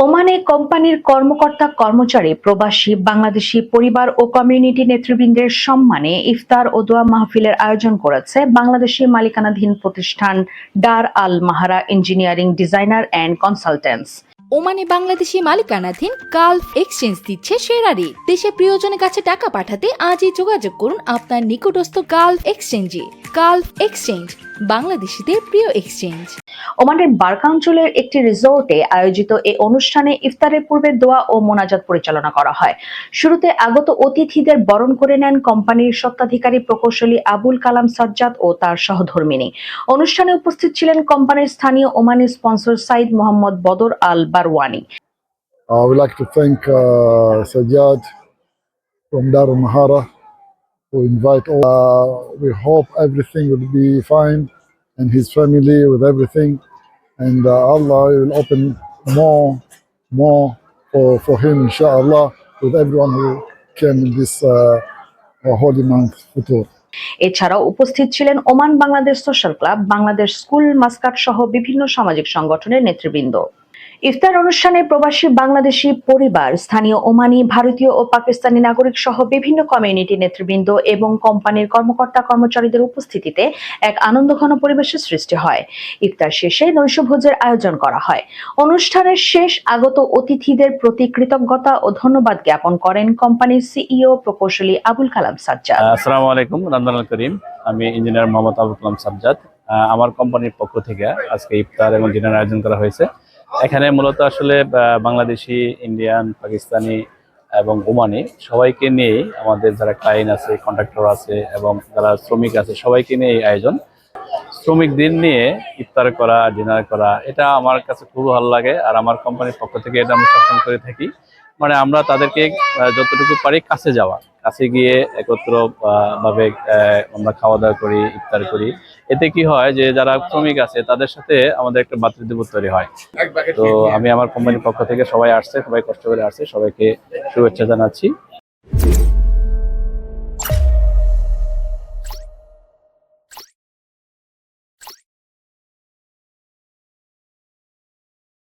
ওমানে কোম্পানির কর্মকর্তা কর্মচারী প্রবাসী বাংলাদেশি পরিবার ও কমিউনিটি নেতৃবৃন্দের সম্মানে ইফতার ও দোয়া মাহফিলের আয়োজন করেছে বাংলাদেশি মালিকানাধীন প্রতিষ্ঠান Dar Al Mahara engineering designer and consultants. ওমানে বাংলাদেশি মালিকানাধীন গালফ এক্সচেঞ্জ দিচ্ছে সেরা রেট। দেশে প্রিয়জনের কাছে টাকা পাঠাতে আজই যোগাযোগ করুন আপনার নিকটস্থ গালফ এক্সচেঞ্জে। গালফ এক্সচেঞ্জ, বাংলাদেশিদের প্রিয় এক্সচেঞ্জ। ওমানের বারকা অঞ্চলের একটি রিসোর্টে আয়োজিত এই অনুষ্ঠানে ইফতারের পূর্বে দোয়া ও মোনাজাত পরিচালনা করা হয়। শুরুতে আগত অতিথিদের বরণ করে নেন কোম্পানির স্বত্বাধিকারী প্রকৌশলী আবুল কালাম সাজ্জাদ ও তার সহধর্মিণী। অনুষ্ঠানে উপস্থিত ছিলেন কোম্পানির স্থানীয় Omani sponsor Said Mohammed Badr Al Barwani. I would like to thank Sajjad from Dar al Mahara who invite all. We hope everything will be fine and his family with everything, and Allah will open more for him, inshallah, with everyone who came in this holy month Futur. এছাড়াও উপস্থিত ছিলেন Oman Bangladesh social club, Bangladesh school Muscat সহ বিভিন্ন সামাজিক সংগঠনের নেতৃবৃন্দ। ইফতার অনুষ্ঠানে প্রবাসী বাংলাদেশি পরিবার, স্থানীয় ওমানি, ভারতীয় ও পাকিস্তানি নাগরিক সহ বিভিন্ন কমিউনিটি নেতৃবৃন্দ এবং কোম্পানির কর্মকর্তা কর্মচারীদের উপস্থিতিতে এক আনন্দঘন পরিবেশের সৃষ্টি হয়। ইফতার শেষে নৈশভোজের আয়োজন করা হয়। অনুষ্ঠানের শেষ আগত অতিথিদের প্রতি কৃতজ্ঞতা ও ধন্যবাদ জ্ঞাপন করেন কোম্পানির সিইও প্রকৌশলী আবুল কালাম সাজ্জাদ। আসসালামু আলাইকুম, রমজানুল করিম। আমি ইঞ্জিনিয়ার মোহাম্মদ আবুল কালাম সাজ্জাদ। আমার কোম্পানির পক্ষ থেকে আজকে ইফতার এবং ডিনার আয়োজন করা হয়েছে। এখানে মূলত আসলে বাংলাদেশি, ইন্ডিয়ান, পাকিস্তানি এবং ওমানি সবাইকে নিয়ে আমাদের যারা ক্লায়েন্ট আছে, কন্ট্রাক্টর আছে এবং যারা শ্রমিক আছে সবাইকে নিয়ে এই আয়োজন। শ্রমিকদের নিয়ে ইফতার করা, ডিনার করা, এটা আমার কাছে খুব ভালো লাগে। আর আমার কোম্পানির পক্ষ থেকে এটা আমি সবসময় করে থাকি। মানে আমরা তাদেরকে যতটুকু পারি কাছে যাওয়া, কাছে গিয়ে একত্র ভাবে আমরা খাওয়া দাওয়া করি, ইফতার করি। এতে কি হয় যে যারা শ্রমিক আছে তাদের সাথে আমাদের একটা ভ্রাতৃত্ববোধ তৈরি হয়। তো আমি আমার কোম্পানির পক্ষ থেকে সবাই আসছে, সবাই কষ্ট করে আসছে, সবাইকে শুভেচ্ছা জানাচ্ছি।